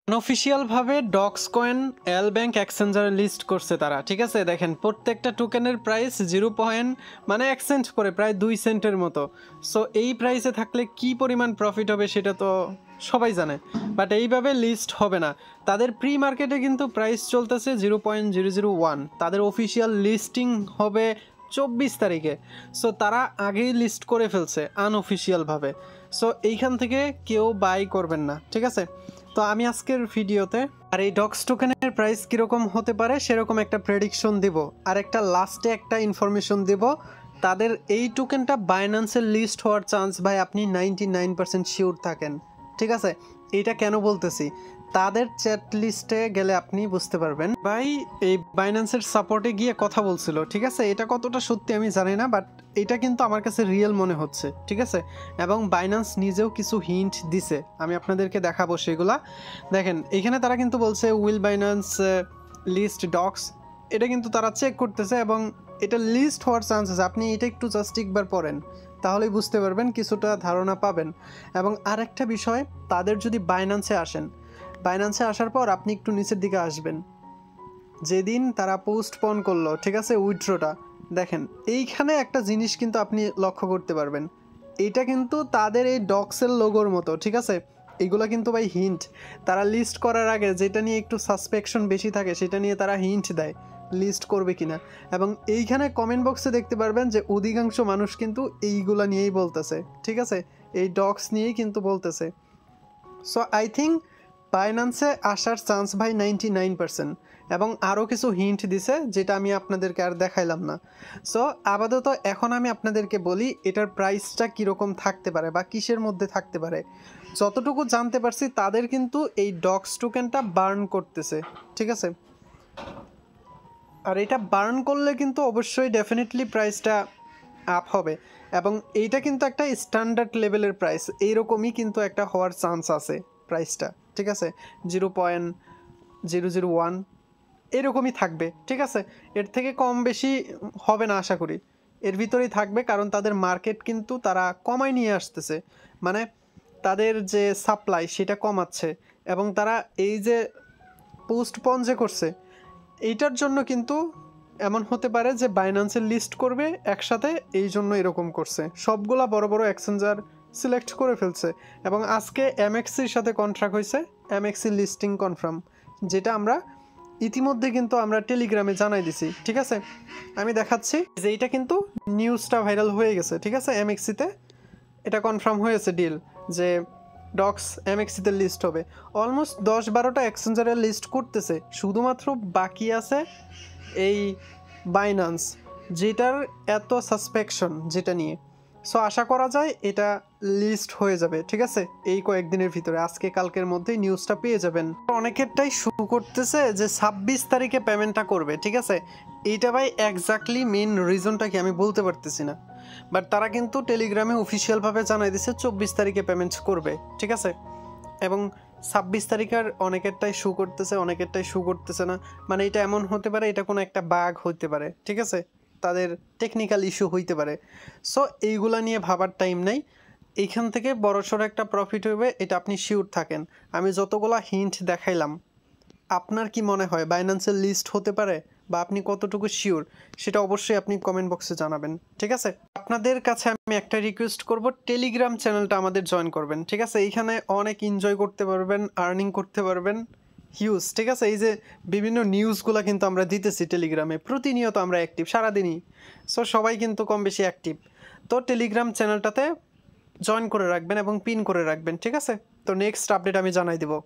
Unofficial ভাবে docs coin এল bank এক্সচেঞ্জারে list করছে তারা, ঠিক আছে। দেখেন প্রত্যেকটা টোকেনের প্রাইস 0 মানে 1 সেন্ট করে, প্রায় 2 সেন্টের মতো। সো এই প্রাইসে থাকলে কি পরিমাণ প্রফিট হবে সেটা তো সবাই জানে, বাট এইভাবে লিস্ট হবে না। তাদের প্রি মার্কেটে কিন্তু প্রাইস চলতেছে 0.001, তাদের অফিসিয়াল লিস্টিং হবে 24 তারিখে। সো তারা আগেই লিস্ট করে ফেলছে আনঅফিসিয়ালভাবে। সো এইখান থেকে কেউ বাই করবেন না, ঠিক আছে। তো আমি আজকের ভিডিওতে আর এই ডক্স টোকেনের প্রাইস কীরকম হতে পারে সেরকম একটা প্রেডিকশন দিব, আর একটা লাস্টে একটা ইনফরমেশন দিব। তাদের এই টোকেনটা বাইন্যান্সের লিস্ট হওয়ার চান্স ভাই আপনি 99% শিওর থাকেন, ঠিক আছে। এইটা কেন বলতেছি, তাদের চ্যাট লিস্টে গেলে আপনি বুঝতে পারবেন। ভাই এই বাইন্যান্সের সাপোর্টে গিয়ে কথা বলছিল, ঠিক আছে। এটা কতটা সত্যি আমি জানি না, বাট এটা কিন্তু আমার কাছে রিয়েল মনে হচ্ছে, ঠিক আছে। এবং বাইন্যান্স নিজেও কিছু হিন্ট দিছে, আমি আপনাদেরকে দেখাবো সেগুলা। দেখেন এখানে তারা কিন্তু বলছে উইল বাইন্যান্স লিস্ট ডক্স, এটা কিন্তু তারা চেক করতেছে এবং এটা লিস্ট হওয়ার চান্স আছে। আপনি এটা একটু জাস্ট একবার পড়েন, তাহলেই বুঝতে পারবেন, কিছুটা ধারণা পাবেন। এবং আরেকটা বিষয়, তাদের যদি বাইন্যান্সে আসেন, বাইন্যান্সে আসার পর আপনি একটু নিচের দিকে আসবেন, যেদিন তারা পোস্টপন করলো, ঠিক আছে, উইথড্রটা, দেখেন এইখানে একটা জিনিস কিন্তু আপনি লক্ষ্য করতে পারবেন। এইটা কিন্তু তাদের এই ডক্সের লোগোর মতো, ঠিক আছে। এইগুলো কিন্তু ভাই হিন্ট, তারা লিস্ট করার আগে যেটা নিয়ে একটু সাসপেকশন বেশি থাকে সেটা নিয়ে তারা হিন্ট দেয় লিস্ট করবে কিনা। এবং এইখানে কমেন্ট বক্সে দেখতে পারবেন যে অধিকাংশ মানুষ কিন্তু এইগুলা নিয়েই বলতেছে, ঠিক আছে, এই ডক্স নিয়েই কিন্তু বলতেছে। সো আই থিঙ্ক বাইন্যান্সে আসার চান্স ভাই 99%। এবং আরও কিছু হিন্ট দিছে যেটা আমি আপনাদেরকে আর দেখাইলাম না। সো আপাতত এখন আমি আপনাদেরকে বলি এটার প্রাইসটা কীরকম থাকতে পারে বা কিসের মধ্যে থাকতে পারে। যতটুকু জানতে পারছি তাদের কিন্তু এই ডক্স টোকেনটা বার্ন করতেছে, ঠিক আছে। আর এটা বার্ন করলে কিন্তু অবশ্যই ডেফিনেটলি প্রাইসটা আপ হবে। এবং এইটা কিন্তু একটা স্ট্যান্ডার্ড লেভেলের প্রাইস, এইরকমই কিন্তু একটা হওয়ার চান্স আছে প্রাইসটা, ঠিক আছে। 0.001 এরকমই থাকবে, ঠিক আছে। এর থেকে কম বেশি হবে না আশা করি, এর ভিতরেই থাকবে। কারণ তাদের মার্কেট কিন্তু তারা কমায় নিয়ে আসতেছে, মানে তাদের যে সাপ্লাই সেটা কমাচ্ছে। এবং তারা এই যে পোস্টপন যে করছে, এইটার জন্য কিন্তু এমন হতে পারে যে বাইন্যান্সের লিস্ট করবে একসাথে, এই জন্য এরকম করছে। সবগুলা বড় বড় এক্সচেঞ্জার সিলেক্ট করে ফেলছে। এবং আজকে এমএক্সির সাথে কন্ট্রাক্ট হয়েছে, এমএক্সি লিস্টিং কনফার্ম, যেটা আমরা ইতিমধ্যে কিন্তু আমরা টেলিগ্রামে জানাই দিছি, ঠিক আছে। আমি দেখাচ্ছি যে এইটা কিন্তু নিউজটা ভাইরাল হয়ে গেছে, ঠিক আছে। এমএক্সিতে এটা কনফার্ম হয়েছে ডিল যে ডক্স এমএক্সিতে লিস্ট হবে। অলমোস্ট 10-12টা এক্সচেঞ্জারে লিস্ট করতেছে, শুধুমাত্র বাকি আছে এই বাইন্যান্স, যেটার এত সাসপেকশন যেটা নিয়ে। সো আশা করা যায় এটা লিস্ট হয়ে যাবে, ঠিক আছে, এই কয়েকদিনের ভিতরে, আজকে কালকের মধ্যেই নিউজটা পেয়ে যাবেন। অনেকেরটাই শুরু করতেছে যে 26 তারিখে পেমেন্টটা করবে, ঠিক আছে। এইটা ভাই এক্স্যাক্টলি মেন রিজনটা কি আমি বলতে পারতেছি না, বাট তারা কিন্তু টেলিগ্রামে অফিসিয়ালভাবে জানাই দিছে 24 তারিখে পেমেন্ট করবে, ঠিক আছে। এবং 26 তারিখের অনেকেরটাই শু করতেছে, অনেকেরটাই শু করতেছে না। মানে এটা এমন হতে পারে এটা কোনো একটা বাগ হইতে পারে, ঠিক আছে, তাদের টেকনিক্যাল ইস্যু হইতে পারে। সো এইগুলা নিয়ে ভাবার টাইম নাই, এইখান থেকে বড়সড় একটা প্রফিট হবে, এটা আপনি শিওর থাকেন। আমি যতগুলা হিন্ট দেখাইলাম, আপনার কি মনে হয় বাইন্যান্সের লিস্ট হতে পারে বা আপনি কতটুকু শিওর সেটা অবশ্যই আপনি কমেন্ট বক্সে জানাবেন, ঠিক আছে। আপনাদের কাছে আমি একটা রিকোয়েস্ট করব, টেলিগ্রাম চ্যানেলটা আমাদের জয়েন করবেন, ঠিক আছে। এইখানে অনেক এনজয় করতে পারবেন, আর্নিং করতে পারবেন হিউজ, ঠিক আছে। এই যে বিভিন্ন নিউজগুলো কিন্তু আমরা দিতেছি টেলিগ্রামে, প্রতিনিয়ত আমরা অ্যাক্টিভ সারাদিনই। সো সবাই কিন্তু কম বেশি অ্যাক্টিভ। তো টেলিগ্রাম চ্যানেলটাতে জয়েন করে রাখবেন এবং পিন করে রাখবেন, ঠিক আছে। তো নেক্সট আপডেট আমি জানাই দেবো।